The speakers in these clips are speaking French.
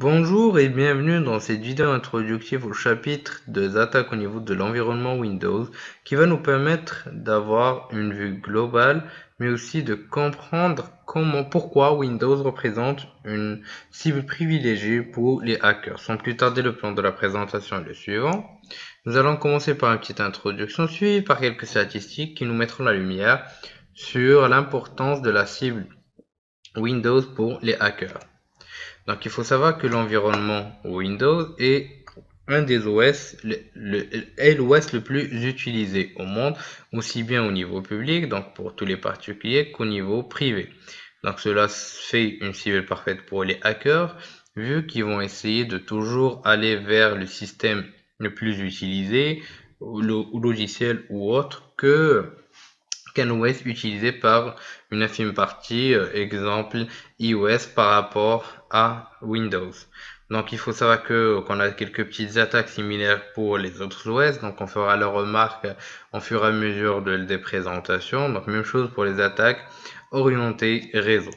Bonjour et bienvenue dans cette vidéo introductive au chapitre des attaques au niveau de l'environnement Windows qui va nous permettre d'avoir une vue globale mais aussi de comprendre pourquoi Windows représente une cible privilégiée pour les hackers. Sans plus tarder, le plan de la présentation est le suivant. Nous allons commencer par une petite introduction suivie par quelques statistiques qui nous mettront la lumière sur l'importance de la cible Windows pour les hackers. Donc, il faut savoir que l'environnement Windows est un des OS, est l'OS le plus utilisé au monde, aussi bien au niveau public, donc pour tous les particuliers, qu'au niveau privé. Donc, cela fait une cible parfaite pour les hackers, vu qu'ils vont essayer de toujours aller vers le système le plus utilisé, ou logiciel ou autre, qu'un OS utilisé par une infime partie, exemple iOS par rapport à Windows. Donc il faut savoir qu'on a quelques petites attaques similaires pour les autres OS, donc on fera la remarque au fur et à mesure des présentations. Donc même chose pour les attaques orientées réseau.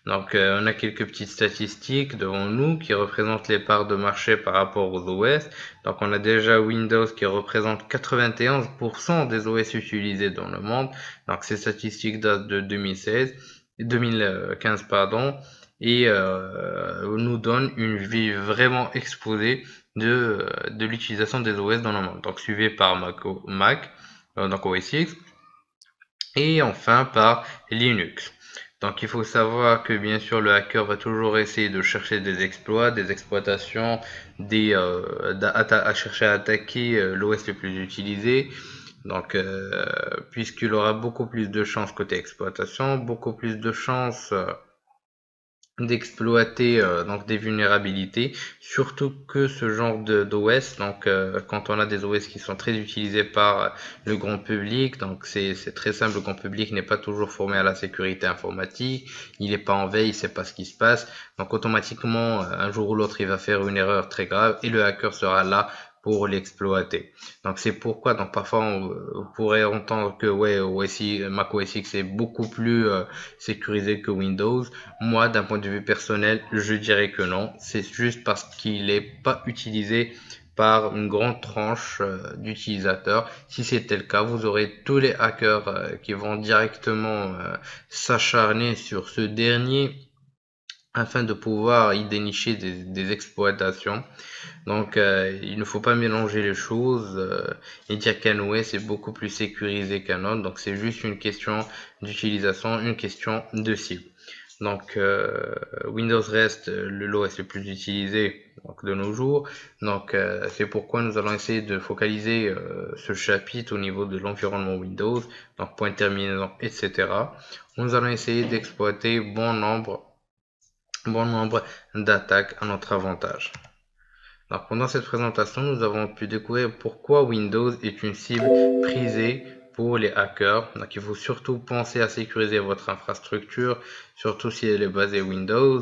Donc, on a quelques petites statistiques devant nous qui représentent les parts de marché par rapport aux OS. Donc, on a déjà Windows qui représente 91% des OS utilisés dans le monde. Donc, ces statistiques datent de 2015, pardon, et nous donnent une vue vraiment exposée de l'utilisation des OS dans le monde. Donc, suivi par donc OS X, et enfin par Linux. Donc il faut savoir que bien sûr le hacker va toujours essayer de chercher des exploits, des exploitations, à chercher à attaquer l'OS le plus utilisé. Donc puisqu'il aura beaucoup plus de chances côté exploitation, beaucoup plus de chances d'exploiter donc des vulnérabilités, surtout que ce genre d'OS, donc quand on a des OS qui sont très utilisés par le grand public, donc c'est très simple, le grand public n'est pas toujours formé à la sécurité informatique, il n'est pas en veille, il sait pas ce qui se passe, donc automatiquement un jour ou l'autre il va faire une erreur très grave et le hacker sera là pour l'exploiter. Donc c'est pourquoi donc parfois on pourrait entendre que ouais Mac OS X est beaucoup plus sécurisé que Windows. Moi, d'un point de vue personnel, je dirais que non. C'est juste parce qu'il n'est pas utilisé par une grande tranche d'utilisateurs. Si c'était le cas, vous aurez tous les hackers qui vont directement s'acharner sur ce dernier afin de pouvoir y dénicher des exploitations. Donc, il ne faut pas mélanger les choses et dire qu'un OS est beaucoup plus sécurisé qu'un autre. Donc, c'est juste une question d'utilisation, une question de cible. Donc, Windows reste l'OS le plus utilisé donc, de nos jours. Donc, c'est pourquoi nous allons essayer de focaliser ce chapitre au niveau de l'environnement Windows, donc point de terminaison, etc. Nous allons essayer d'exploiter bon nombre d'attaques à notre avantage. Alors, pendant cette présentation, nous avons pu découvrir pourquoi Windows est une cible prisée pour les hackers. Donc, il faut surtout penser à sécuriser votre infrastructure, surtout si elle est basée Windows.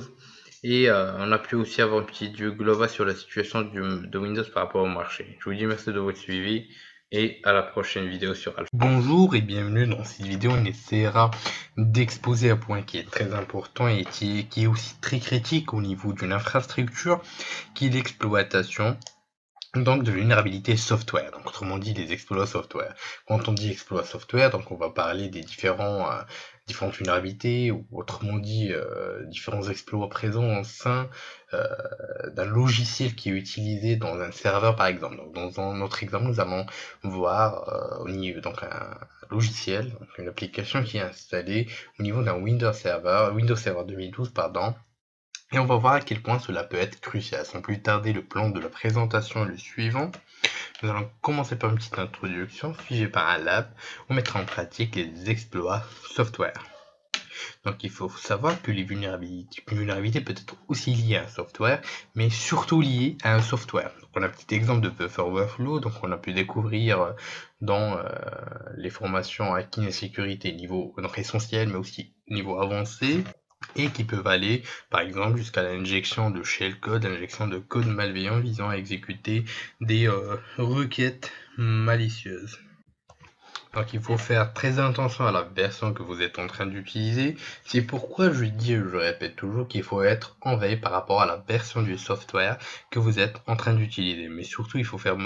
Et on a pu aussi avoir une petite vue globale sur la situation de Windows par rapport au marché. Je vous dis merci de votre suivi et à la prochaine vidéo sur Alpha. Bonjour et bienvenue dans cette vidéo. On essaiera d'exposer un point qui est très important et qui est aussi très critique au niveau d'une infrastructure, qui est l'exploitation donc de vulnérabilité software, donc autrement dit les exploits software. Quand on dit exploit software, donc on va parler des différentes vulnérabilités, ou autrement dit différents exploits présents au sein d'un logiciel qui est utilisé dans un serveur par exemple. Donc dans notre exemple, nous allons voir au niveau donc un logiciel, donc une application qui est installée au niveau d'un Windows Server 2012 pardon. Et on va voir à quel point cela peut être crucial. Sans plus tarder, le plan de la présentation est le suivant. Nous allons commencer par une petite introduction, suivie par un lab. On mettra en pratique les exploits software. Donc il faut savoir que les vulnérabilités peut être aussi liées à un software, mais surtout liées à un software. Donc on a un petit exemple de Buffer Overflow, donc on a pu découvrir dans les formations hacking et sécurité niveau donc essentiel, mais aussi niveau avancé, et qui peuvent aller par exemple jusqu'à l'injection de shellcode, l'injection de code malveillant visant à exécuter des requêtes malicieuses. Donc il faut faire très attention à la version que vous êtes en train d'utiliser. C'est pourquoi je dis, je répète toujours qu'il faut être en veille par rapport à la version du software que vous êtes en train d'utiliser. Mais surtout, il faut faire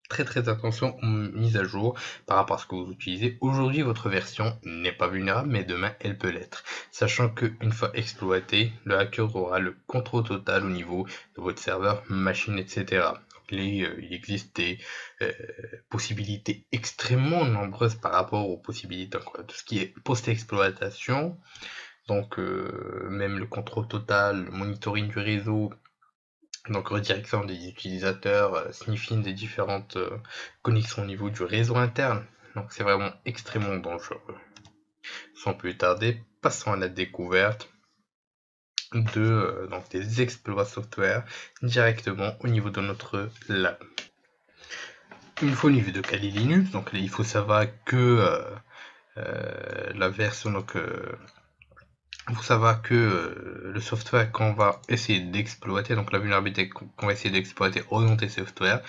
très attention aux mises à jour par rapport à ce que vous utilisez. Aujourd'hui, votre version n'est pas vulnérable, mais demain, elle peut l'être. Sachant qu'une fois exploitée, le hacker aura le contrôle total au niveau de votre serveur, machine, etc. Il existe des possibilités extrêmement nombreuses par rapport aux possibilités, donc, tout ce qui est post-exploitation, donc même le contrôle total, le monitoring du réseau, donc redirection des utilisateurs, sniffing des différentes connexions au niveau du réseau interne. Donc c'est vraiment extrêmement dangereux. Sans plus tarder, passons à la découverte donc des exploits software directement au niveau de notre lab. Une fois au niveau de Kali Linux, donc il faut savoir que la version, donc il faut savoir que le software qu'on va essayer d'exploiter, donc la vulnérabilité qu'on va essayer d'exploiter orientée software,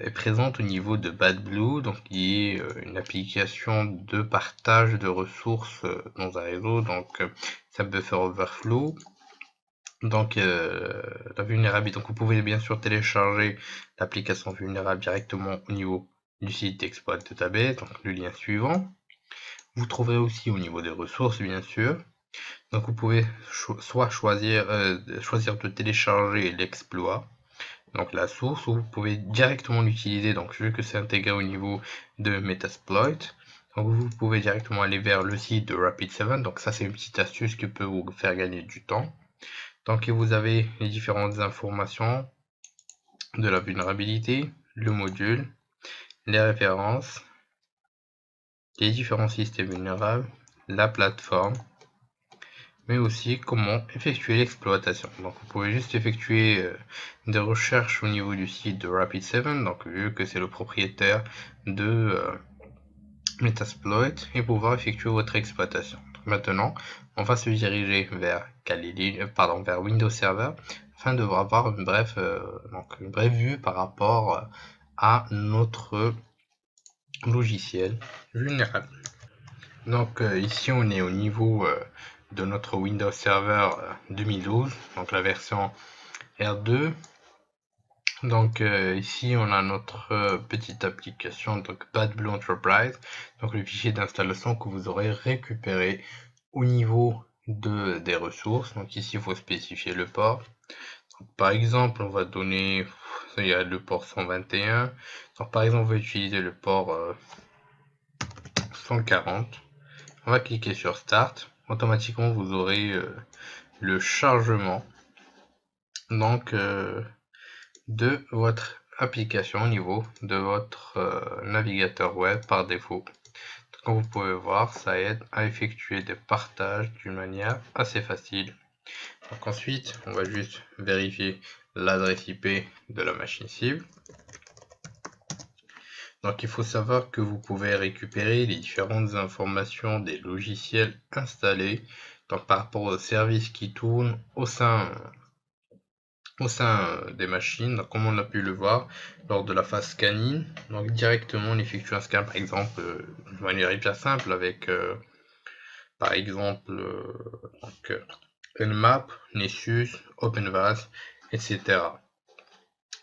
est présente au niveau de BadBlue, donc qui est une application de partage de ressources dans un réseau, donc ça buffer overflow. Donc la vulnérabilité, donc vous pouvez bien sûr télécharger l'application vulnérable directement au niveau du site Exploit Database, donc le lien suivant. Vous trouverez aussi au niveau des ressources bien sûr. Donc vous pouvez soit choisir de télécharger l'exploit, donc la source, ou vous pouvez directement l'utiliser, donc vu que c'est intégré au niveau de Metasploit. Donc vous pouvez directement aller vers le site de Rapid7, donc ça c'est une petite astuce qui peut vous faire gagner du temps. Donc vous avez les différentes informations de la vulnérabilité, le module, les références, les différents systèmes vulnérables, la plateforme, mais aussi comment effectuer l'exploitation. Donc vous pouvez juste effectuer des recherches au niveau du site de Rapid7, donc vu que c'est le propriétaire de Metasploit, et pouvoir effectuer votre exploitation. Donc, maintenant, on va se diriger vers vers Windows Server afin de avoir une brève vue par rapport à notre logiciel vulnérable. Donc ici on est au niveau de notre Windows Server 2012, donc la version R2. Donc ici on a notre petite application, donc BadBlue Enterprise, donc le fichier d'installation que vous aurez récupéré au niveau des ressources. Donc ici il faut spécifier le port. Donc, par exemple on va donner, il y a le port 121, donc par exemple on va utiliser le port 140. On va cliquer sur Start. Automatiquement, vous aurez le chargement donc de votre application au niveau de votre navigateur web par défaut. Comme vous pouvez voir, ça aide à effectuer des partages d'une manière assez facile. Donc ensuite, on va juste vérifier l'adresse IP de la machine cible. Donc il faut savoir que vous pouvez récupérer les différentes informations des logiciels installés donc par rapport aux services qui tournent au sein des machines, donc, comme on a pu le voir lors de la phase scanning. Donc directement on effectue un scan par exemple de manière hyper simple avec par exemple Nmap, Nessus, OpenVAS, etc.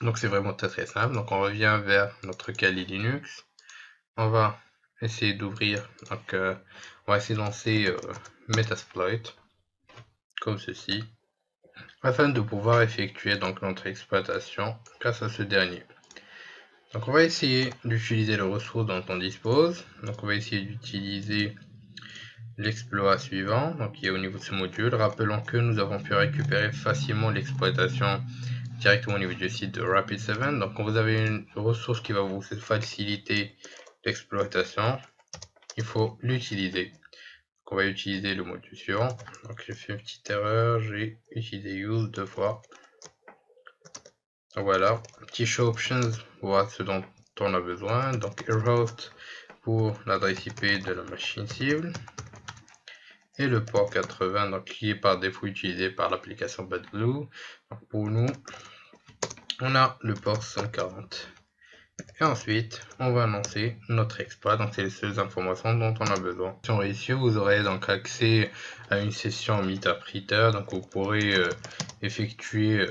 Donc c'est vraiment très simple. Donc on revient vers notre Kali Linux. On va essayer d'ouvrir, donc on va essayer de lancer Metasploit comme ceci afin de pouvoir effectuer donc notre exploitation grâce à ce dernier. Donc on va essayer d'utiliser les ressources dont on dispose. Donc on va essayer d'utiliser l'exploit suivant, donc qui est au niveau de ce module. Rappelons que nous avons pu récupérer facilement l'exploitation directement au niveau du site de Rapid7. Donc quand vous avez une ressource qui va vous faciliter l'exploitation, il faut l'utiliser. On va utiliser le module suivant. Donc j'ai fait une petite erreur, j'ai utilisé use 2 fois. Donc voilà, petit show options, voilà ce dont on a besoin. Donc host pour l'adresse IP de la machine cible et le port 80 donc qui est par défaut utilisé par l'application BadBlue. Donc pour nous, on a le port 140. Et ensuite, on va lancer notre exploit. Donc, c'est les seules informations dont on a besoin. Si ici, vous aurez donc accès à une session Meetup. Donc, vous pourrez effectuer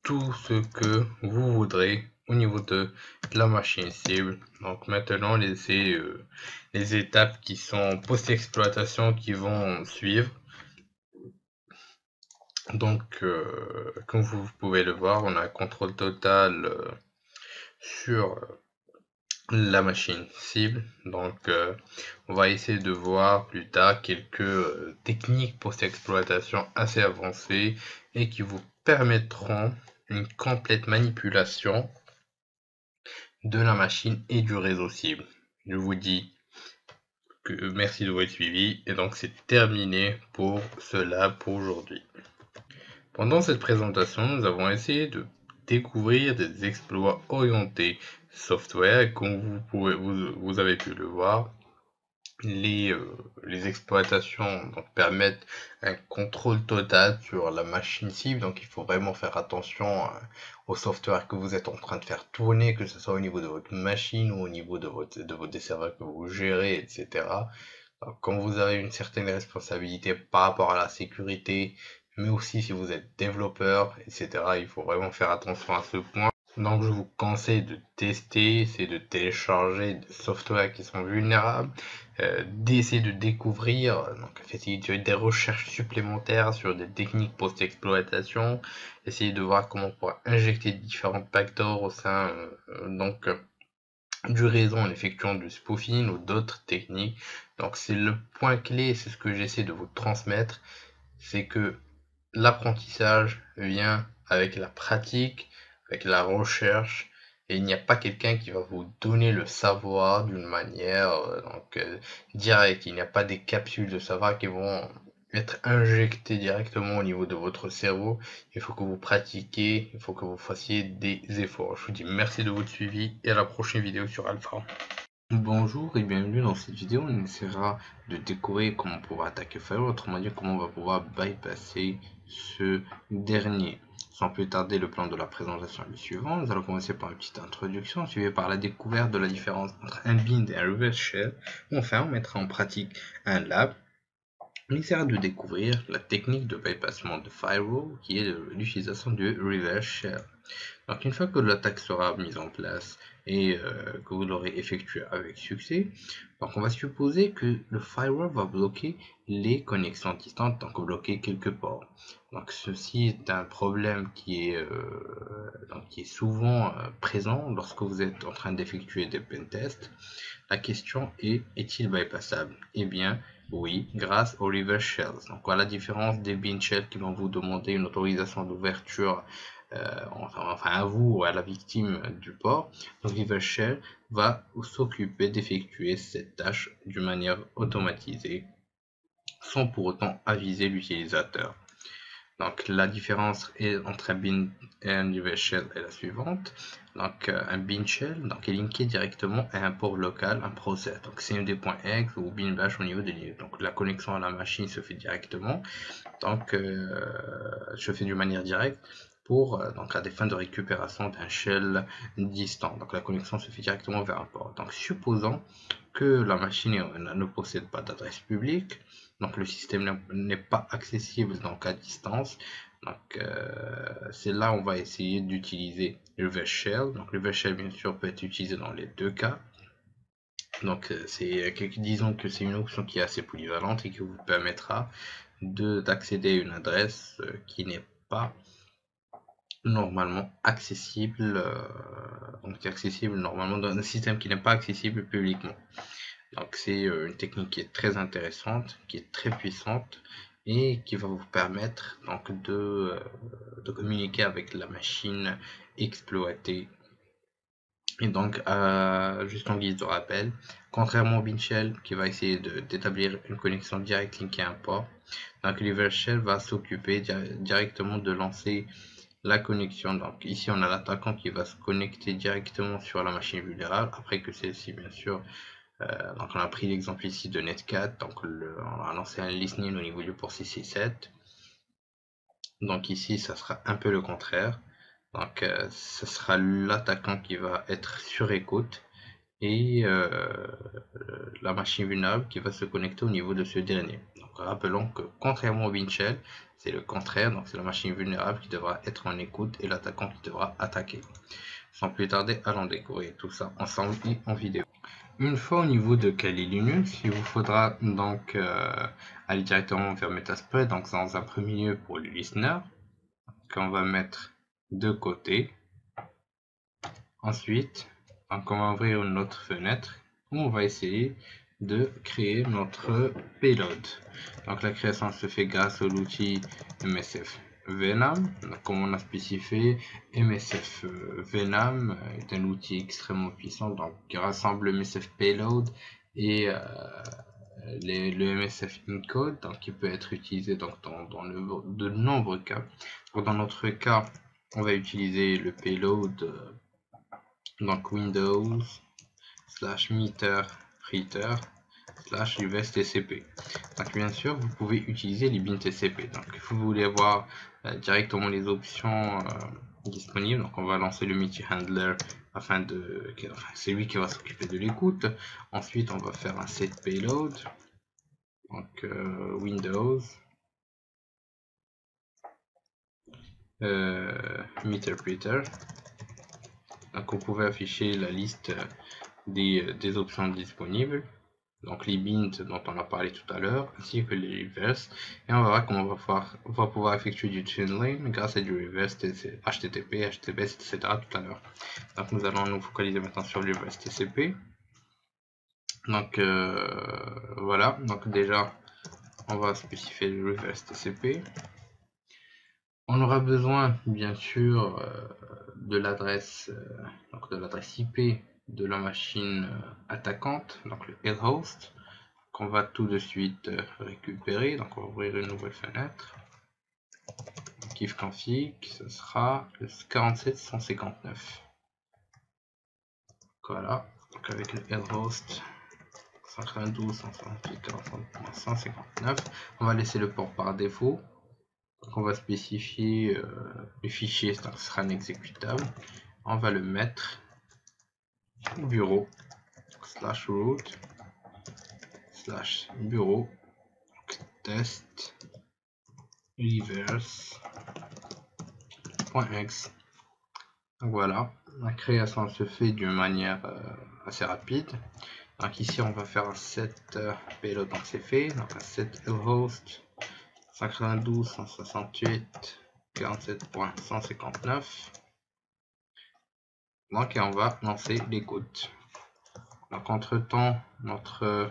tout ce que vous voudrez au niveau de la machine cible. Donc, maintenant, les étapes qui sont post-exploitation qui vont suivre. Donc, comme vous pouvez le voir, on a un contrôle total sur la machine cible. Donc, on va essayer de voir plus tard quelques techniques post-exploitation assez avancées et qui vous permettront une complète manipulation de la machine et du réseau cible. Je vous dis que merci de votre suivi et donc c'est terminé pour cela pour aujourd'hui. Pendant cette présentation, nous avons essayé de découvrir des exploits orientés software. Comme vous avez pu le voir, les exploitations donc, permettent un contrôle total sur la machine cible. Donc il faut vraiment faire attention au software que vous êtes en train de faire tourner, que ce soit au niveau de votre machine ou au niveau des serveurs que vous gérez, etc. Donc, quand vous avez une certaine responsabilité par rapport à la sécurité, mais aussi si vous êtes développeur, etc., il faut vraiment faire attention à ce point. Donc je vous conseille de tester, c'est de télécharger des softwares qui sont vulnérables, d'essayer de découvrir, donc effectuer des recherches supplémentaires sur des techniques post-exploitation, essayer de voir comment on pourra injecter différents backdoors au sein du réseau en effectuant du spoofing ou d'autres techniques. Donc c'est le point clé, c'est ce que j'essaie de vous transmettre, c'est que l'apprentissage vient avec la pratique, avec la recherche, et il n'y a pas quelqu'un qui va vous donner le savoir d'une manière directe. Il n'y a pas des capsules de savoir qui vont être injectées directement au niveau de votre cerveau. Il faut que vous pratiquiez, il faut que vous fassiez des efforts. Je vous dis merci de votre suivi et à la prochaine vidéo sur Alpha. Bonjour et bienvenue dans cette vidéo. On essaiera de découvrir comment pouvoir attaquer Firewall, autrement dit comment on va pouvoir bypasser ce dernier. Sans plus tarder, le plan de la présentation est le suivant. Nous allons commencer par une petite introduction, suivie par la découverte de la différence entre un bind et un reverse shell. Enfin, on mettra en pratique un lab. On essaiera de découvrir la technique de bypassement de Firewall, qui est l'utilisation du reverse shell. Donc une fois que l'attaque sera mise en place et que vous l'aurez effectuée avec succès, donc on va supposer que le firewall va bloquer les connexions distantes, donc bloquer quelques ports. Donc ceci est un problème qui est souvent présent lorsque vous êtes en train d'effectuer des pentests. La question est-il bypassable? Eh bien, oui, grâce au reverse shells. Donc, à la différence des bin shells qui vont vous demander une autorisation d'ouverture, enfin à vous ou à la victime du port, le reverse shell va s'occuper d'effectuer cette tâche d'une manière automatisée, sans pour autant aviser l'utilisateur. Donc la différence entre un bin et un reverse shell est la suivante. Donc un bin shell donc, est linké directement à un port local, un process. Donc cmd.exe ou bin bash au niveau de Linux. Donc la connexion à la machine se fait directement. Donc se fait d'une manière directe pour donc à des fins de récupération d'un shell distant. Donc la connexion se fait directement vers un port. Donc supposons que la machine ne possède pas d'adresse publique, donc le système n'est pas accessible donc à distance. Donc c'est là où on va essayer d'utiliser le reverse shell. Donc le reverse shell bien sûr peut être utilisé dans les deux cas. Donc disons que c'est une option qui est assez polyvalente et qui vous permettra d'accéder à une adresse qui n'est pas normalement accessible, donc accessible normalement dans un système qui n'est pas accessible publiquement. Donc c'est une technique qui est très intéressante, qui est très puissante et qui va vous permettre donc de communiquer avec la machine exploitée. Et donc juste en guise de rappel, contrairement au bin shell qui va essayer d'établir une connexion directe linkée à un port, donc le reverse shell va s'occuper directement de lancer la connexion. Donc ici on a l'attaquant qui va se connecter directement sur la machine vulnérable après que celle-ci bien sûr donc on a pris l'exemple ici de Netcat, donc on a lancé un listening au niveau du port 667. Donc ici ça sera un peu le contraire. Donc ce sera l'attaquant qui va être sur écoute et la machine vulnérable qui va se connecter au niveau de ce dernier. Donc rappelons que contrairement au Winchell, c'est le contraire, donc c'est la machine vulnérable qui devra être en écoute et l'attaquant qui devra attaquer. Sans plus tarder, allons découvrir tout ça ensemble et en vidéo. Une fois au niveau de Kali Linux, il vous faudra donc aller directement vers Metasploit, donc dans un premier lieu pour le listener, qu'on va mettre de côté. Ensuite, donc on va ouvrir une autre fenêtre où on va essayer de créer notre payload. Donc la création se fait grâce à l'outil MSF Venom. Donc, comme on a spécifié, MSF Venom est un outil extrêmement puissant donc, qui rassemble le MSF Payload et le MSF Encode, donc qui peut être utilisé donc, dans de nombreux cas. Donc, dans notre cas, on va utiliser le payload donc Windows /meter reader /reverse TCP. Donc bien sûr vous pouvez utiliser les bins TCP. Donc si vous voulez voir directement les options disponibles, donc on va lancer le MIDI handler afin de, c'est lui qui va s'occuper de l'écoute. Ensuite on va faire un set payload, donc Windows meter reader. Donc vous pouvez afficher la liste des options disponibles, donc les bints dont on a parlé tout à l'heure, ainsi que les reverse, et on verra comment on va pouvoir effectuer du tunneling grâce à du reverse HTTP, HTTPS, etc. tout à l'heure. Donc nous allons nous focaliser maintenant sur le reverse TCP. Donc voilà, donc déjà on va spécifier le reverse TCP. On aura besoin bien sûr de l'adresse IP de la machine attaquante, donc le head host, qu'on va tout de suite récupérer. Donc on va ouvrir une nouvelle fenêtre. If config, ce sera le 47159. Voilà, donc avec le head host 192.168.159, on va laisser le port par défaut. Donc on va spécifier le fichier, donc ce sera un exécutable. On va le mettre au bureau /root /bureau test reverse.x. Voilà, la création se fait d'une manière assez rapide. Donc ici on va faire un set payload, donc c'est fait, donc un set host 192.168.47.159. Donc et on va lancer l'écoute. Donc entre temps notre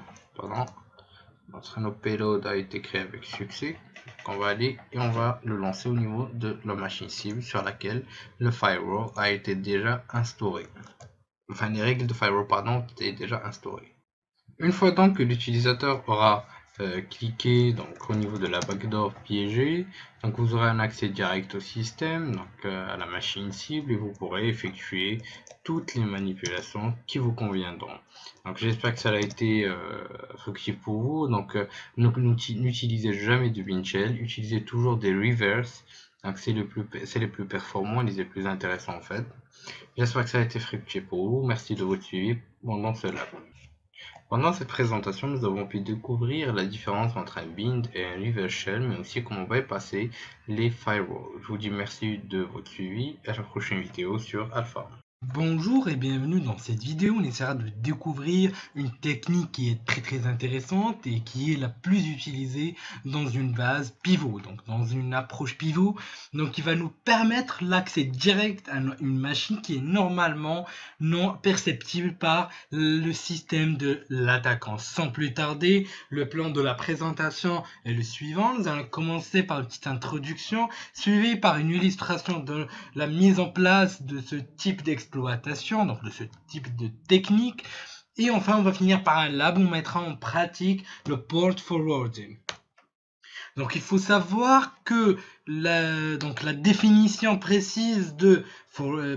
payload a été créé avec succès. Donc on va aller et on va le lancer au niveau de la machine cible sur laquelle le firewall a été déjà instauré. Enfin les règles de firewall pardon étaient déjà instaurées. Une fois donc que l'utilisateur aura cliqué donc au niveau de la backdoor piégée, donc vous aurez un accès direct au système, donc à la machine cible, et vous pourrez effectuer toutes les manipulations qui vous conviendront. Donc j'espère que ça a été fructif pour vous. Donc n'utilisez jamais de Winchell, utilisez toujours des reverse. Donc c'est les plus performants, les plus intéressants en fait. J'espère que ça a été fructueux pour vous. Merci de votre suivi pendant cela. Pendant cette présentation, nous avons pu découvrir la différence entre un bind et un reverse shell, mais aussi comment bypasser les firewalls. Je vous dis merci de votre suivi et à la prochaine vidéo sur Alpha. Bonjour et bienvenue dans cette vidéo. On essaiera de découvrir une technique qui est très intéressante et qui est la plus utilisée dans une base pivot, donc dans une approche pivot, donc qui va nous permettre l'accès direct à une machine qui est normalement non perceptible par le système de l'attaquant. Sans plus tarder, le plan de la présentation est le suivant. Nous allons commencer par une petite introduction suivie par une illustration de la mise en place de ce type d'exploitation, donc de ce type de technique. Et enfin, on va finir par un lab où on mettra en pratique le port forwarding. Donc il faut savoir que donc la définition précise de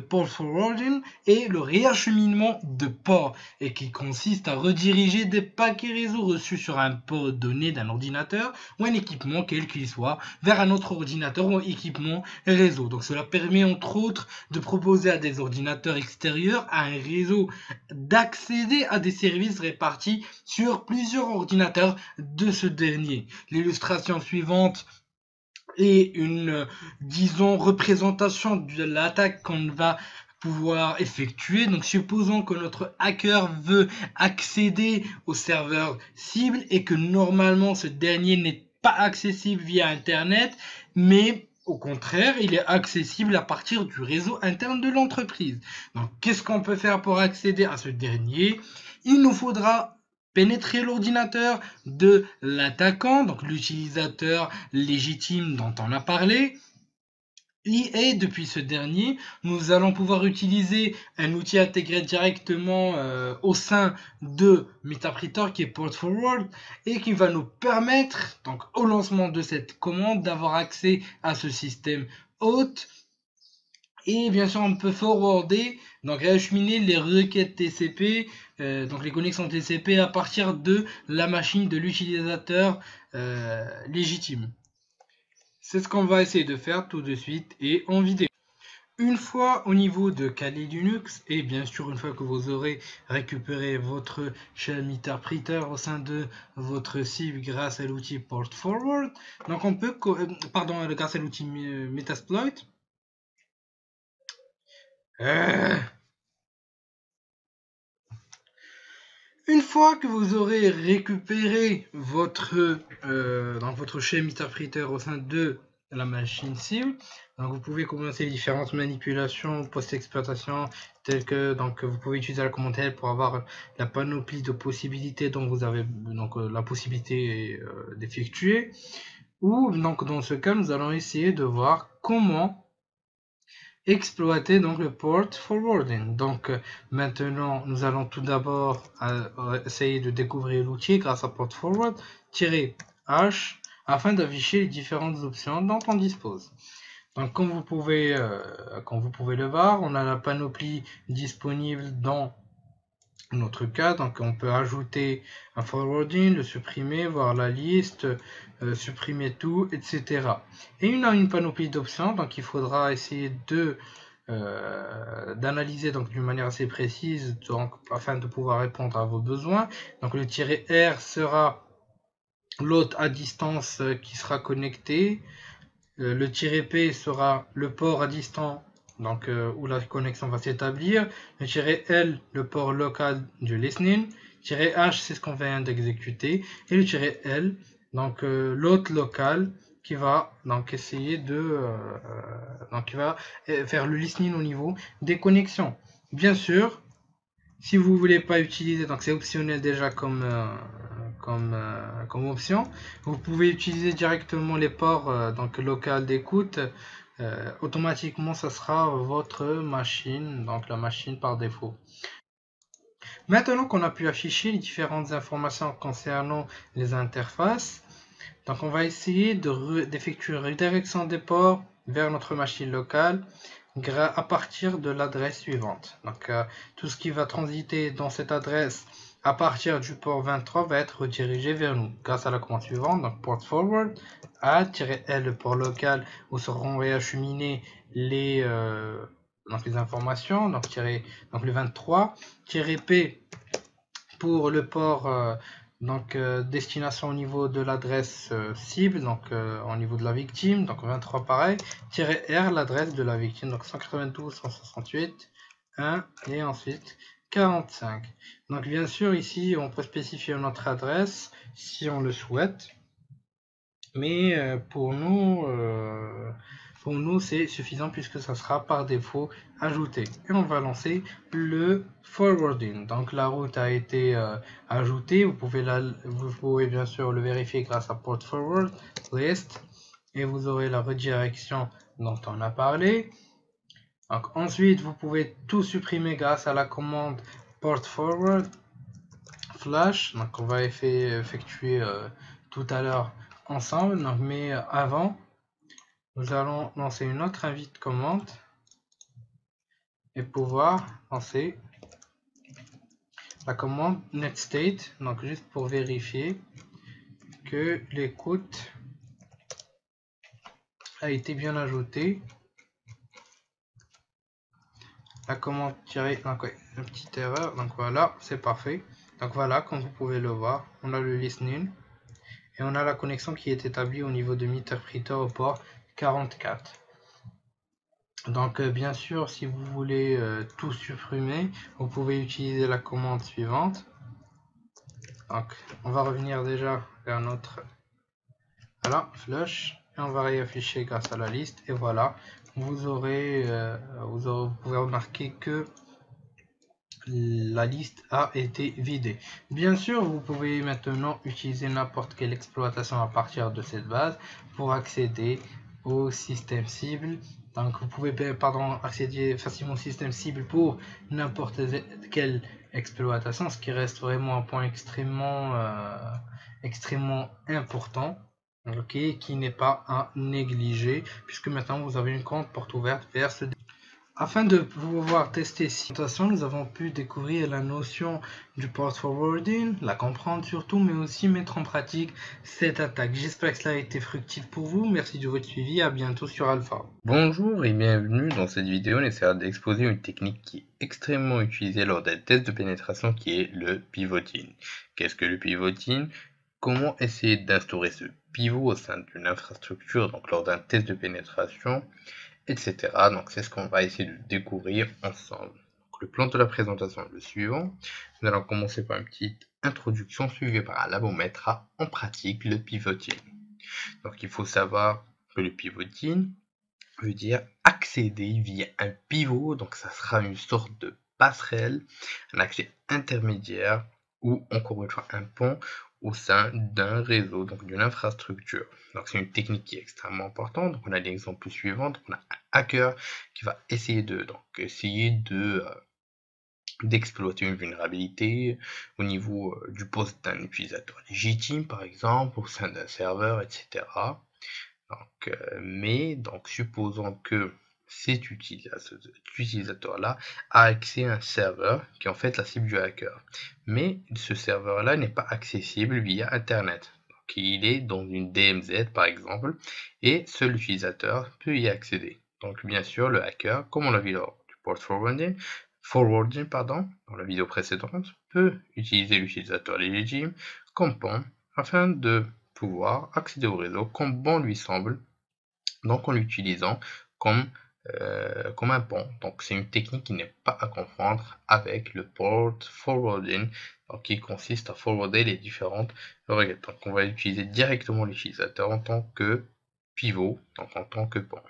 port forwarding et le réacheminement de ports, et qui consiste à rediriger des paquets réseau reçus sur un port donné d'un ordinateur ou un équipement quel qu'il soit vers un autre ordinateur ou équipement réseau. Donc cela permet entre autres de proposer à des ordinateurs extérieurs à un réseau d'accéder à des services répartis sur plusieurs ordinateurs de ce dernier. L'illustration suivante est une, disons, représentation de l'attaque qu'on va pouvoir effectuer. Donc supposons que notre hacker veut accéder au serveur cible et que normalement ce dernier n'est pas accessible via internet, mais au contraire, il est accessible à partir du réseau interne de l'entreprise. Donc qu'est-ce qu'on peut faire pour accéder à ce dernier? Il nous faudra pénétrer l'ordinateur de l'attaquant, donc l'utilisateur légitime dont on a parlé. Et depuis ce dernier, nous allons pouvoir utiliser un outil intégré directement au sein de Meterpreter qui est Port Forward et qui va nous permettre, donc au lancement de cette commande, d'avoir accès à ce système hôte. Et bien sûr, on peut forwarder, donc réacheminer les requêtes TCP, donc les connexions TCP à partir de la machine de l'utilisateur légitime. C'est ce qu'on va essayer de faire tout de suite et en vidéo. Une fois au niveau de Kali Linux, et bien sûr une fois que vous aurez récupéré votre shell Meterpreter au sein de votre cible grâce à l'outil Port Forward, donc on peut, grâce à l'outil Metasploit, une fois que vous aurez récupéré votre shell Meterpreter au sein de la machine cible, donc vous pouvez commencer les différentes manipulations post-exploitation, telles que donc vous pouvez utiliser la commande L pour avoir la panoplie de possibilités dont vous avez donc la possibilité d'effectuer, ou donc dans ce cas nous allons essayer de voir comment exploiter donc le port forwarding. Donc maintenant nous allons tout d'abord essayer de découvrir l'outil grâce à port forward-h afin d'afficher les différentes options dont on dispose. Donc comme vous pouvez le voir, on a la panoplie disponible dans notre cas, donc on peut ajouter un forwarding, le supprimer, voir la liste, supprimer tout, etc. Et on a une panoplie d'options, donc il faudra essayer d'analyser donc d'une manière assez précise, donc afin de pouvoir répondre à vos besoins. Donc le -R sera l'hôte à distance qui sera connecté, le -P sera le port à distance, donc où la connexion va s'établir, le -L le port local du listening, -H c'est ce qu'on vient d'exécuter, et le -L donc l'hôte local qui va donc essayer de donc qui va faire le listening au niveau des connexions. Bien sûr, si vous voulez pas utiliser, donc c'est optionnel déjà comme option, vous pouvez utiliser directement les ports donc local d'écoute. Automatiquement ça sera votre machine, donc la machine par défaut. Maintenant qu'on a pu afficher les différentes informations concernant les interfaces, donc on va essayer d'effectuer une redirection des ports vers notre machine locale à partir de l'adresse suivante. Donc tout ce qui va transiter dans cette adresse à partir du port 23 va être redirigé vers nous grâce à la commande suivante, donc port forward -L le port local où seront réacheminées les informations, donc le 23, -P pour le port destination au niveau de l'adresse cible, donc au niveau de la victime, donc 23 pareil, -R l'adresse de la victime, donc 192.168.1 et ensuite 45. Donc bien sûr ici on peut spécifier notre adresse si on le souhaite, mais pour nous c'est suffisant puisque ça sera par défaut ajouté. Et on va lancer le forwarding. Donc la route a été ajoutée, vous pouvez bien sûr le vérifier grâce à port forward list et vous aurez la redirection dont on a parlé. Donc ensuite vous pouvez tout supprimer grâce à la commande port forward flash, donc on va effectuer tout à l'heure ensemble, donc, mais avant nous allons lancer une autre invite commande et pouvoir lancer la commande netState, donc juste pour vérifier que l'écoute a été bien ajoutée. La commande tirée, donc ouais, une petite erreur, donc voilà, c'est parfait. Donc voilà, comme vous pouvez le voir, on a le listening et on a la connexion qui est établie au niveau de MeterPrinter au port 44. Donc bien sûr, si vous voulez tout supprimer, vous pouvez utiliser la commande suivante. Donc on va revenir déjà vers notre flush et on va réafficher grâce à la liste et voilà, vous pouvez remarquer que la liste a été vidée. Bien sûr, vous pouvez maintenant utiliser n'importe quelle exploitation à partir de cette base pour accéder au système cible. Donc vous pouvez accéder facilement au système cible pour n'importe quelle exploitation, ce qui reste vraiment un point extrêmement important. Okay, qui n'est pas à négliger puisque maintenant vous avez une compte porte ouverte vers ce. Afin de pouvoir tester cette implémentation, nous avons pu découvrir la notion du port forwarding, la comprendre surtout, mais aussi mettre en pratique cette attaque. J'espère que cela a été fructif pour vous. Merci de votre suivi. À bientôt sur Alpha. Bonjour et bienvenue. Dans cette vidéo, on essaiera d'exposer une technique qui est extrêmement utilisée lors des tests de pénétration qui est le pivoting. Qu'est-ce que le pivoting? Comment essayer d'instaurer ce pivot au sein d'une infrastructure, donc lors d'un test de pénétration, etc. Donc c'est ce qu'on va essayer de découvrir ensemble. Donc, le plan de la présentation est le suivant. Nous allons commencer par une petite introduction suivie par un labo mettra en pratique le pivoting. Donc il faut savoir que le pivoting veut dire accéder via un pivot, donc ça sera une sorte de passerelle, un accès intermédiaire ou encore une fois un pont au sein d'un réseau, donc d'une infrastructure. Donc c'est une technique qui est extrêmement importante. Donc on a l'exemple suivant, donc on a un hacker qui va essayer d'exploiter une vulnérabilité au niveau du poste d'un utilisateur légitime, par exemple, au sein d'un serveur, etc. Donc, supposons que cet utilisateur-là a accès à un serveur qui est en fait la cible du hacker. Mais ce serveur-là n'est pas accessible via Internet. Donc, il est dans une DMZ par exemple, et seul utilisateur peut y accéder. Donc, bien sûr, le hacker, comme on l'a vu lors du port forwarding, dans la vidéo précédente, peut utiliser l'utilisateur légitime comme pont afin de pouvoir accéder au réseau comme bon lui semble, donc en l'utilisant comme un pont. Donc c'est une technique qui n'est pas à confondre avec le port forwarding, donc qui consiste à forwarder les différentes requêtes. Donc on va utiliser directement l'utilisateur en tant que pivot, donc en tant que pont.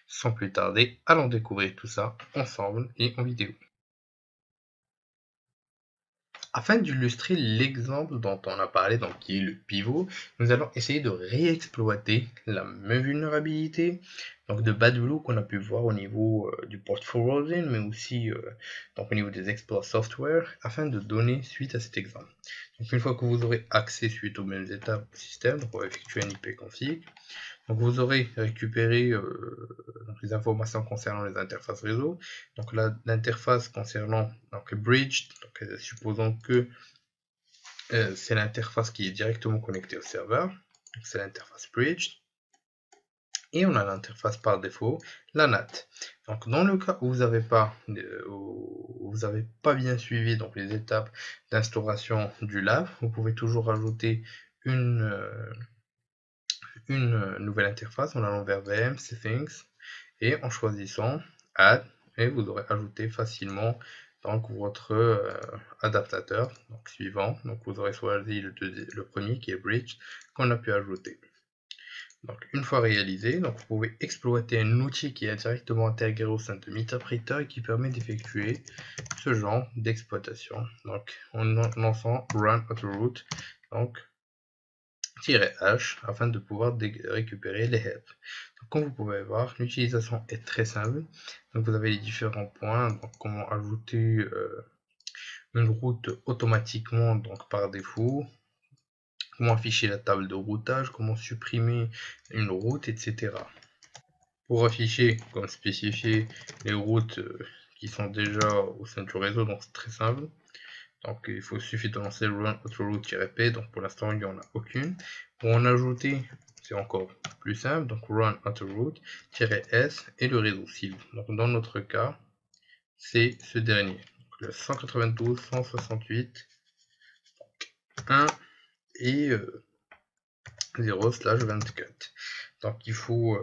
Sans plus tarder, allons découvrir tout ça ensemble et en vidéo. Afin d'illustrer l'exemple dont on a parlé, donc qui est le pivot, nous allons essayer de réexploiter la même vulnérabilité, donc de bad blue qu'on a pu voir au niveau du port forwarding, mais aussi donc au niveau des exploits software, afin de donner suite à cet exemple. Donc une fois que vous aurez accès suite aux mêmes étapes au système, donc on va effectuer un ipconfig. Donc vous aurez récupéré les informations concernant les interfaces réseau. Donc l'interface concernant bridge, supposons que c'est l'interface qui est directement connectée au serveur. C'est l'interface bridge. Et on a l'interface par défaut, la NAT. Donc dans le cas où vous n'avez pas bien suivi donc les étapes d'instauration du lab, vous pouvez toujours ajouter une nouvelle interface en allant vers VM, Settings et en choisissant Add, et vous aurez ajouté facilement donc votre adaptateur suivant. Donc vous aurez choisi le premier qui est Bridge qu'on a pu ajouter. Donc une fois réalisé, donc vous pouvez exploiter un outil qui est directement intégré au sein de MeterPrinter et qui permet d'effectuer ce genre d'exploitation. Donc en lançant Run Autoroute, donc -h afin de pouvoir récupérer les helps. Donc, comme vous pouvez voir, l'utilisation est très simple. Donc vous avez les différents points, donc comment ajouter une route automatiquement donc par défaut, comment afficher la table de routage, comment supprimer une route, etc. pour afficher, comme spécifié, les routes qui sont déjà au sein du réseau, donc c'est très simple. Donc il suffit de lancer run autoroute-p, donc pour l'instant il n'y en a aucune. Pour en ajouter, c'est encore plus simple, donc run autoroute-s et le réseau cible. Donc dans notre cas, c'est ce dernier, donc le 192.168.1 et 0/24. Donc il faut,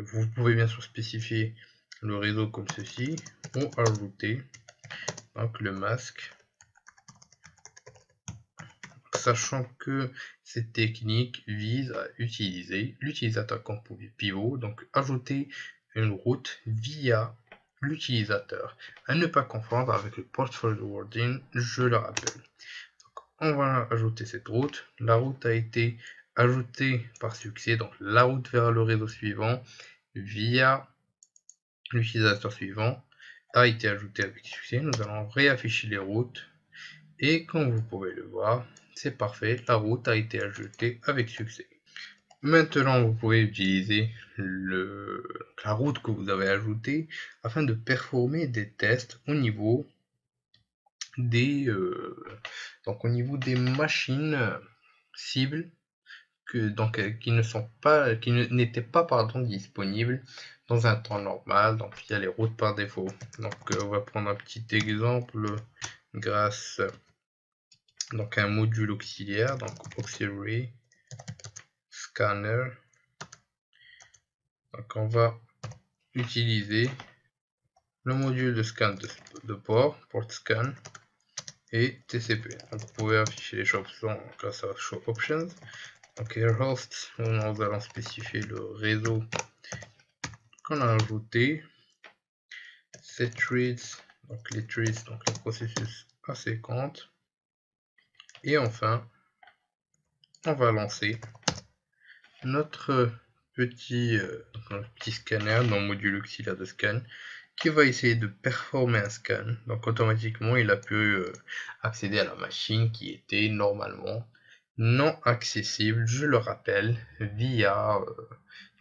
vous pouvez bien sûr spécifier le réseau comme ceci, ou ajouter donc le masque, sachant que cette technique vise à utiliser l'utilisateur comme pivot, donc ajouter une route via l'utilisateur, à ne pas confondre avec le port forwarding, je le rappelle. Donc, on va ajouter cette route. La route a été ajoutée par succès, donc la route vers le réseau suivant via l'utilisateur suivant a été ajoutée avec succès. Nous allons réafficher les routes et comme vous pouvez le voir, c'est parfait, la route a été ajoutée avec succès. Maintenant, vous pouvez utiliser la route que vous avez ajoutée afin de performer des tests au niveau des, machines cibles qui n'étaient pas disponibles dans un temps normal, donc via les routes par défaut. Donc on va prendre un petit exemple grâce à un module auxiliaire, donc auxiliary scanner. Donc on va utiliser le module de scan de port scan et TCP. Donc vous pouvez afficher les options grâce à show options. Donc host, nous allons spécifier le réseau qu'on a ajouté, set threads, donc les threads, donc le processus A50, et enfin on va lancer notre petit scanner dans le module auxiliaire de scan qui va essayer de performer un scan. Donc automatiquement il a pu accéder à la machine qui était normalement non accessible, je le rappelle, via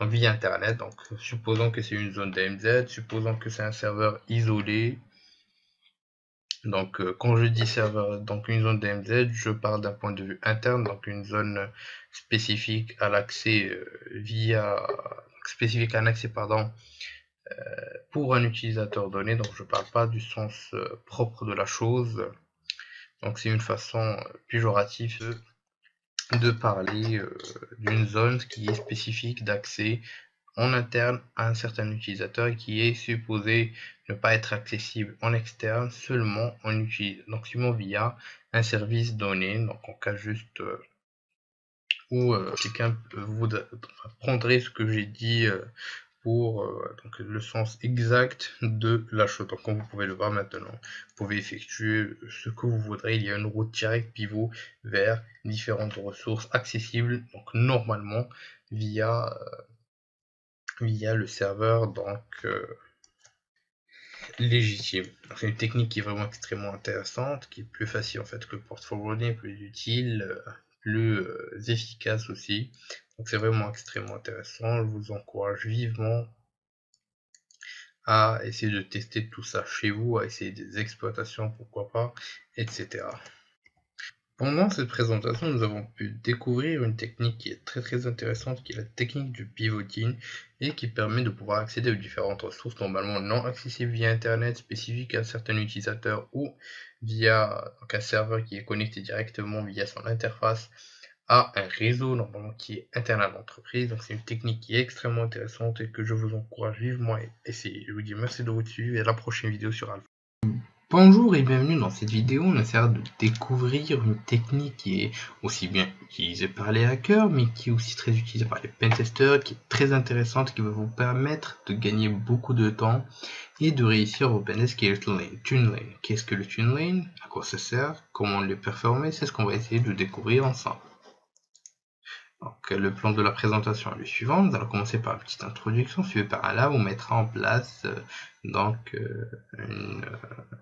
internet. Donc supposons que c'est une zone DMZ, supposons que c'est un serveur isolé. Donc quand je dis serveur, donc une zone DMZ, je parle d'un point de vue interne, donc une zone spécifique à l'accès pour un utilisateur donné. Donc je parle pas du sens propre de la chose. Donc c'est une façon péjorative de parler d'une zone qui est spécifique d'accès en interne à un certain utilisateur et qui est supposé ne pas être accessible en externe, seulement via un service donné. Donc en cas juste où quelqu'un prendrait ce que j'ai dit pour le sens exact de la chose. Donc comme vous pouvez le voir maintenant, vous pouvez effectuer ce que vous voudrez. Il y a une route directe pivot vers différentes ressources accessibles, donc normalement via le serveur légitime. C'est une technique qui est vraiment extrêmement intéressante, qui est plus facile en fait que le port forwarding, plus utile, plus efficace aussi. Donc c'est vraiment extrêmement intéressant. Je vous encourage vivement à essayer de tester tout ça chez vous, à essayer des exploitations, pourquoi pas, etc. Pendant cette présentation, nous avons pu découvrir une technique qui est très intéressante, qui est la technique du pivoting et qui permet de pouvoir accéder aux différentes ressources normalement non accessibles via internet, spécifiques à certains utilisateurs ou via un serveur qui est connecté directement via son interface à un réseau normalement qui est interne à l'entreprise. Donc c'est une technique qui est extrêmement intéressante et que je vous encourage vivement à essayer. Je vous dis merci de votre suivi et à la prochaine vidéo sur Alpha. Bonjour et bienvenue dans cette vidéo. On essaiera de découvrir une technique qui est aussi bien utilisée par les hackers mais qui est aussi très utilisée par les pentesters, qui est très intéressante, qui va vous permettre de gagner beaucoup de temps et de réussir au pentest, qui est le Tunelane. Qu'est-ce que le Tunelane? À quoi ça sert? Comment le performer? C'est ce qu'on va essayer de découvrir ensemble. Donc, le plan de la présentation est le suivant. Nous allons commencer par une petite introduction, suivie par là, on mettra en place une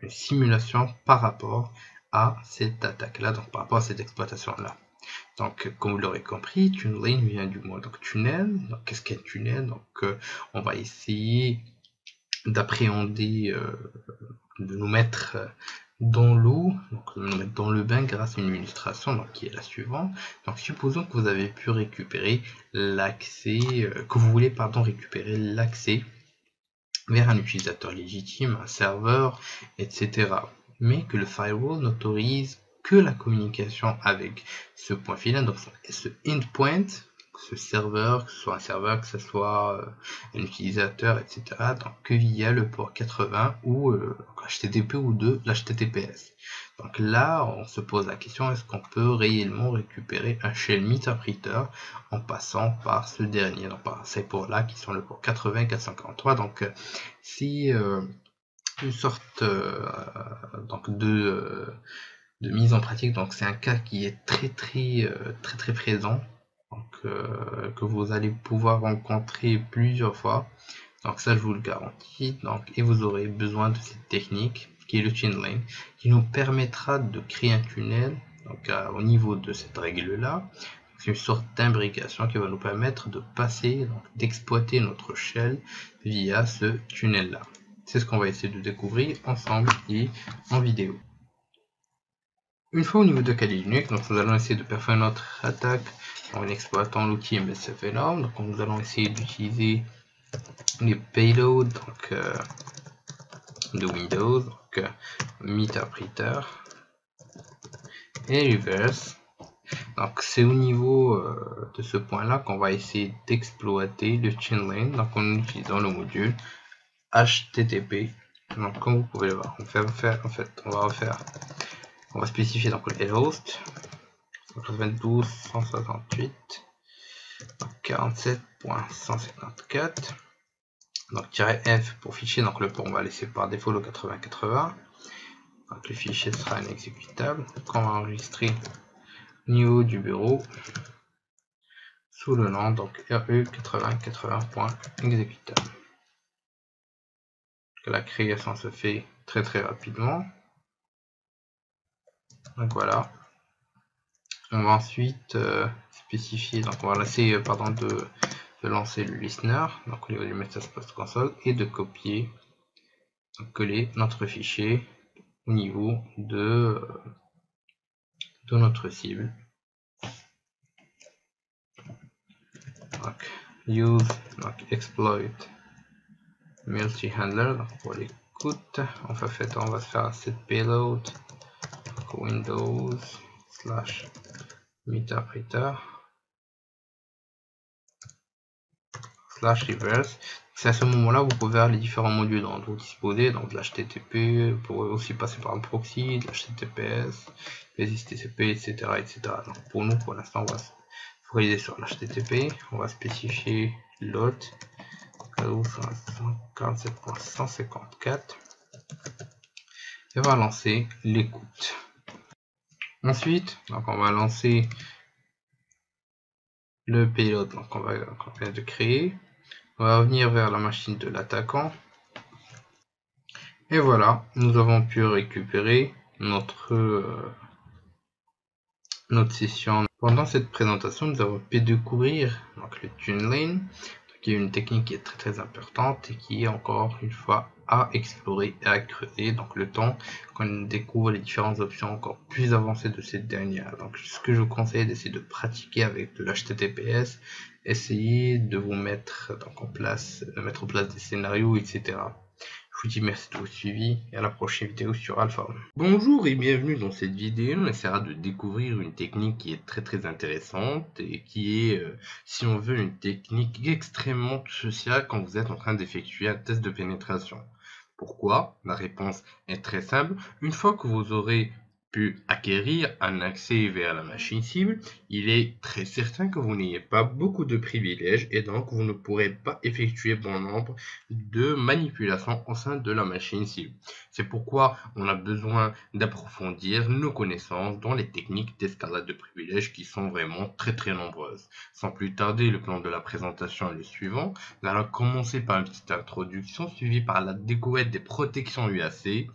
simulation par rapport à cette attaque-là, donc par rapport à cette exploitation-là. Donc, comme vous l'aurez compris, TuneLane vient du mot donc tunnel. Donc, qu'est-ce qu'un tunnel? Donc, on va essayer d'appréhender, de nous mettre dans l'eau, donc de nous mettre dans le bain grâce à une illustration donc, qui est la suivante. Donc, supposons que vous avez pu récupérer l'accès, que vous voulez récupérer l'accès vers un utilisateur légitime, un serveur, etc. Mais que le firewall n'autorise que la communication avec ce point final, donc ce endpoint, ce serveur, que ce soit un serveur, que ce soit un utilisateur, etc. Donc que via le port 80 ou HTTP ou de l'HTTPS. Donc là, on se pose la question, est-ce qu'on peut réellement récupérer un shell meterpreter en passant par ce dernier, donc par ces ports-là qui sont le port 80 et 443. Donc si une sorte donc de mise en pratique, donc c'est un cas qui est très présent, donc que vous allez pouvoir rencontrer plusieurs fois, donc ça je vous le garantis. Donc et vous aurez besoin de cette technique qui est le TuneLane, qui nous permettra de créer un tunnel donc au niveau de cette règle là. C'est une sorte d'imbrication qui va nous permettre de passer, donc d'exploiter notre shell via ce tunnel là. C'est ce qu'on va essayer de découvrir ensemble et en vidéo. Une fois au niveau de Kali Linux, donc nous allons essayer de performer notre attaque en exploitant l'outil MSFLARM. Donc nous allons essayer d'utiliser les payloads donc, de Windows, donc meterpreter et reverse. Donc c'est au niveau de ce point là qu'on va essayer d'exploiter le TuneLane, donc en utilisant le module HTTP. Donc comme vous pouvez le voir, on va spécifier donc le host 192.168.47.154. donc -f pour fichier, donc le port on va laisser par défaut le 8080. Donc le fichier sera un exécutable qu'on va enregistrer au niveau du bureau sous le nom donc RE8080.exécutable. La création se fait très rapidement. Donc voilà. On va ensuite spécifier, donc on va laisser de lancer le listener, donc au niveau du message post console, et de copier, donc coller notre fichier au niveau de notre cible. Donc use donc exploit multi-handler, pour l'écoute, on va faire set payload Windows /meterpreter /reverse. C'est à ce moment-là vous pouvez voir les différents modules dont vous disposez, donc de l'HTTP, vous pourrez aussi passer par un proxy, de l'HTTPS, PSTCP, etc. Donc pour nous, pour l'instant, on va se focaliser sur l'HTTP. On va spécifier load 47.154 et on va lancer l'écoute. Ensuite, donc on va lancer le payload qu'on vient de créer. On va revenir vers la machine de l'attaquant. Et voilà, nous avons pu récupérer notre session. Pendant cette présentation, nous avons pu découvrir donc, le TuneLane, qui est une technique qui est très importante et qui est encore une fois à explorer et à creuser, donc le temps qu'on découvre les différentes options encore plus avancées de cette dernière. Donc ce que je vous conseille, d'essayer de pratiquer avec de l'HTTPS, essayer de vous mettre en place des scénarios, etc. Je vous dis merci de votre suivi et à la prochaine vidéo sur Alpha. Bonjour et bienvenue dans cette vidéo. On essaiera de découvrir une technique qui est très intéressante et qui est, si on veut, une technique extrêmement cruciale quand vous êtes en train d'effectuer un test de pénétration. Pourquoi? La réponse est très simple. Une fois que vous aurez pu acquérir un accès vers la machine cible, il est très certain que vous n'ayez pas beaucoup de privilèges et donc vous ne pourrez pas effectuer bon nombre de manipulations au sein de la machine cible. C'est pourquoi on a besoin d'approfondir nos connaissances dans les techniques d'escalade de privilèges qui sont vraiment très nombreuses. Sans plus tarder, le plan de la présentation est le suivant. Nous allons commencer par une petite introduction suivie par la découverte des protections UAC.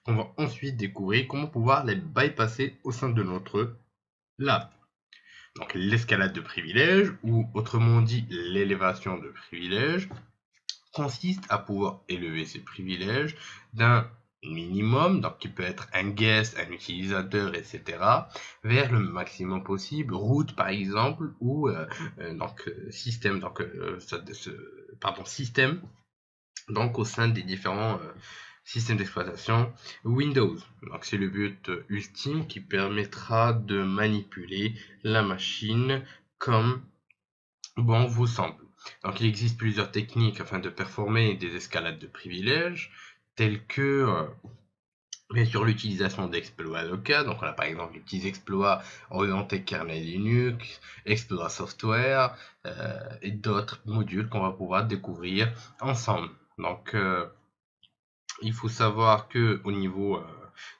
On va ensuite découvrir comment pouvoir les bypasser au sein de notre lab. Donc l'escalade de privilèges, ou autrement dit l'élévation de privilèges, consiste à pouvoir élever ces privilèges d'un minimum, donc qui peut être un guest, un utilisateur, etc., vers le maximum possible, root par exemple, ou système, système, donc au sein des différents systèmes d'exploitation Windows. Donc c'est le but ultime qui permettra de manipuler la machine comme bon vous semble. Donc il existe plusieurs techniques afin de performer des escalades de privilèges, telles que bien sûr l'utilisation d'exploits locaux. Donc on a par exemple les petits exploits orientés kernel Linux, exploits software et d'autres modules qu'on va pouvoir découvrir ensemble. Donc il faut savoir que au niveau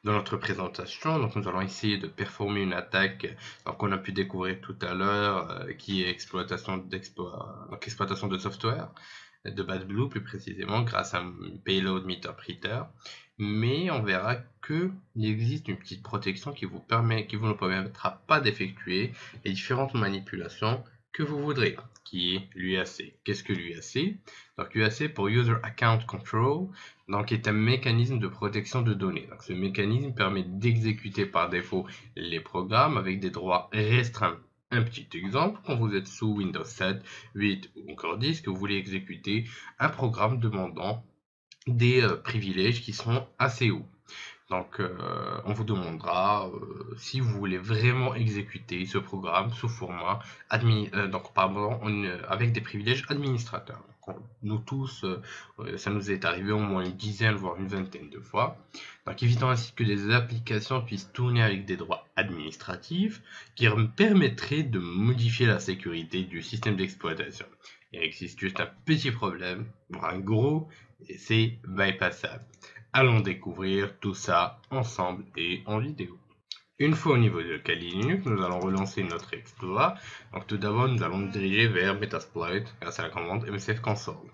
de notre présentation, donc nous allons essayer de performer une attaque qu'on a pu découvrir tout à l'heure, qui est exploitation de software de BadBlue plus précisément, grâce à un payload meterpreter. Mais on verra que il existe une petite protection qui vous ne permettra pas d'effectuer les différentes manipulations que vous voudrez, qui est l'UAC. Qu'est-ce que l'UAC? Donc l'UAC pour User Account Control, donc est un mécanisme de protection de données. Donc ce mécanisme permet d'exécuter par défaut les programmes avec des droits restreints. Un petit exemple, quand vous êtes sous Windows 7, 8 ou encore 10, que vous voulez exécuter un programme demandant des privilèges qui sont assez hauts. Donc on vous demandera si vous voulez vraiment exécuter ce programme sous format avec des privilèges administrateurs. Donc, nous tous, ça nous est arrivé au moins une dizaine voire une vingtaine de fois. Donc évitant ainsi que les applications puissent tourner avec des droits administratifs qui permettraient de modifier la sécurité du système d'exploitation. Il existe juste un petit problème, voire un gros, et c'est bypassable. Allons découvrir tout ça ensemble et en vidéo. Une fois au niveau de Kali Linux, nous allons relancer notre exploit. Donc tout d'abord, nous allons nous diriger vers Metasploit grâce à la commande msf console.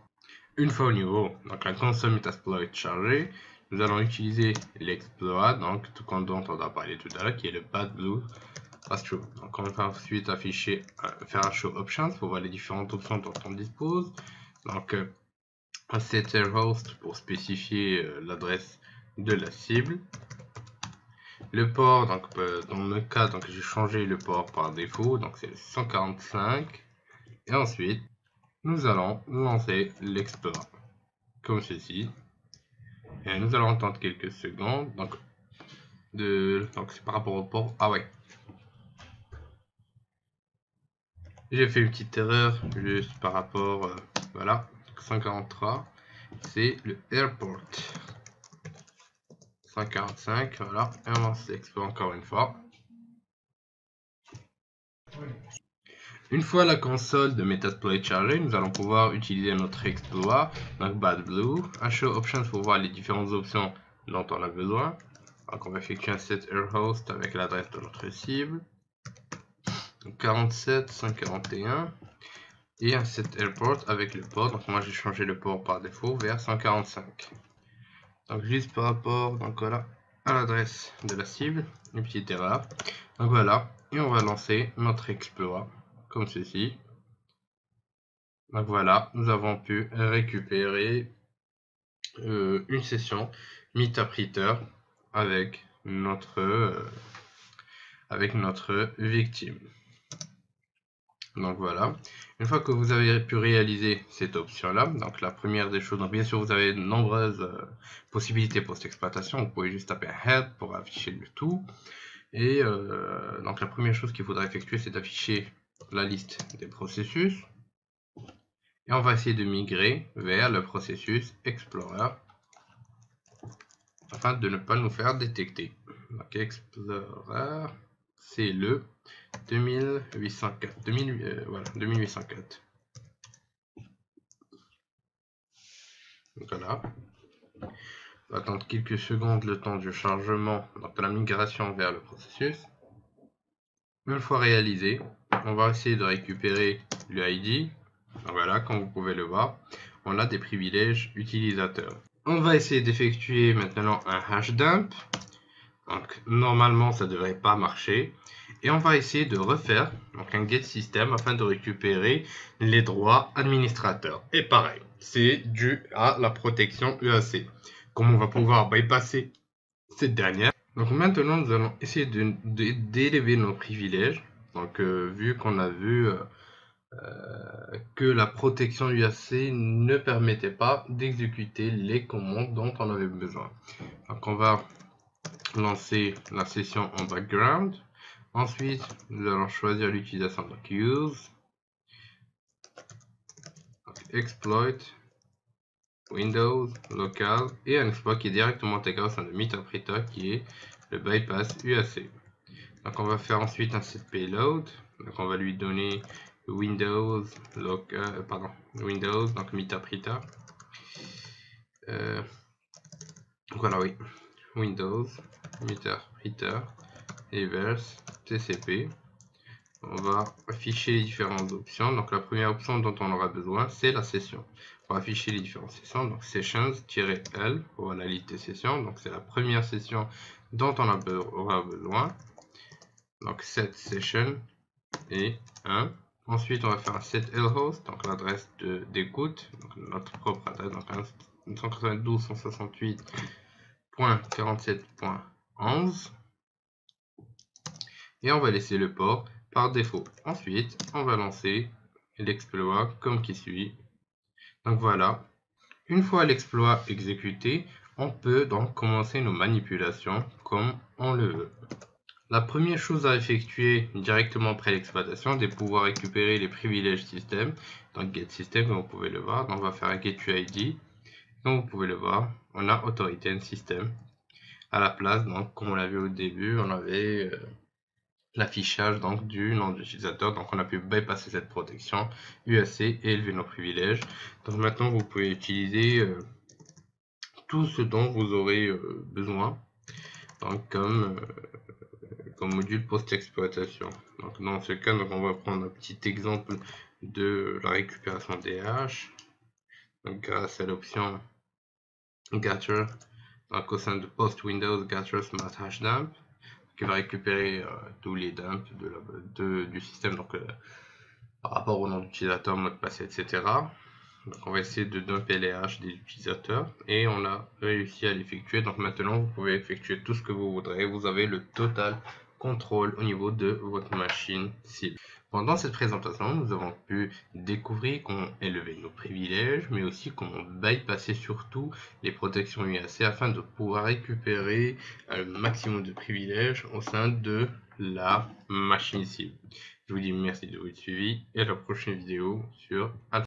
Une fois au niveau, donc la console Metasploit chargée, nous allons utiliser l'exploit, donc tout comme dont on a parlé tout à l'heure, qui est le BadBlue Pass-Through. Donc on va ensuite faire un show options pour voir les différentes options dont on dispose. Donc un setter host pour spécifier l'adresse de la cible. Le port, donc dans mon cas, donc j'ai changé le port par défaut, donc c'est 145. Et ensuite, nous allons lancer l'exploit comme ceci. Et nous allons attendre quelques secondes. Donc c'est par rapport au port. Ah ouais. J'ai fait une petite erreur juste par rapport. Voilà. 143. C'est le airport. 145, voilà, et on lance l'exploit encore une fois. Une fois la console de Metasploit chargée, nous allons pouvoir utiliser notre exploit, donc BadBlue, un show options pour voir les différentes options dont on a besoin. Donc on va effectuer un set host avec l'adresse de notre cible, 47, 141, et un set airport avec le port. Donc moi j'ai changé le port par défaut vers 145. Donc juste par rapport, donc voilà, à l'adresse de la cible, une petite erreur. Donc voilà, et on va lancer notre exploit comme ceci. Donc voilà, nous avons pu récupérer une session meterpreter avec notre victime. Donc voilà, une fois que vous avez pu réaliser cette option là, donc la première des choses, donc bien sûr vous avez de nombreuses possibilités post-exploitation, vous pouvez juste taper head pour afficher le tout, et donc la première chose qu'il faudra effectuer c'est d'afficher la liste des processus, et on va essayer de migrer vers le processus Explorer afin de ne pas nous faire détecter. Donc Explorer, c'est le 2804. Voilà, 2804. Donc voilà. On va attendre quelques secondes le temps du chargement, donc de la migration vers le processus. Une fois réalisé, on va essayer de récupérer le ID. Donc voilà, comme vous pouvez le voir, on a des privilèges utilisateurs. On va essayer d'effectuer maintenant un hash dump. Donc normalement ça devrait pas marcher. Et on va essayer de refaire donc un get system afin de récupérer les droits administrateurs. Et pareil, c'est dû à la protection UAC. Comme on va pouvoir bypasser cette dernière. Donc maintenant, nous allons essayer d'élever nos privilèges. Donc vu qu'on a vu que la protection UAC ne permettait pas d'exécuter les commandes dont on avait besoin. Donc on va lancer la session en background. Ensuite, nous allons choisir l'utilisation, donc use, donc exploit, Windows, local, et un exploit qui est directement intégré au sein de Meterpreter qui est le bypass UAC. Donc on va faire ensuite un set payload, donc on va lui donner Windows, Windows, donc Meterpreter. Voilà, oui, Windows, Meterpreter, reverse, TCP. On va afficher les différentes options. Donc la première option dont on aura besoin, c'est la session. On va afficher les différentes sessions. Donc sessions-L pour la liste des sessions. Donc c'est la première session dont on aura besoin. Donc set session et 1. Ensuite, on va faire un set lhost, donc l'adresse d'écoute, donc notre propre adresse, donc 192.168.47.11. Et on va laisser le port par défaut. Ensuite, on va lancer l'exploit comme qui suit. Donc voilà, une fois l'exploit exécuté, on peut donc commencer nos manipulations comme on le veut. La première chose à effectuer directement après l'exploitation, c'est de pouvoir récupérer les privilèges système. Donc get system, comme vous pouvez le voir, donc on va faire un get UID. Comme vous pouvez le voir, on a authority and system à la place. Donc comme on l'a vu au début, on avait l'affichage donc du nom de l'utilisateur. Donc on a pu bypasser cette protection UAC et élever nos privilèges. Donc maintenant vous pouvez utiliser tout ce dont vous aurez besoin, donc comme module post-exploitation. Donc dans ce cas, donc on va prendre un petit exemple de la récupération des hashes. Donc grâce à l'option Gather, donc au sein de Post Windows Gather Smart Hash Dump, qui va récupérer tous les dumps du système, donc par rapport au nom d'utilisateur, mot de passe, etc. Donc on va essayer de dumper les hashes des utilisateurs et on a réussi à l'effectuer. Donc maintenant vous pouvez effectuer tout ce que vous voudrez. Vous avez le total contrôle au niveau de votre machine cible. Pendant cette présentation, nous avons pu découvrir comment élever nos privilèges, mais aussi comment bypasser surtout les protections UAC afin de pouvoir récupérer un maximum de privilèges au sein de la machine cible. Je vous dis merci de votre suivi et à la prochaine vidéo sur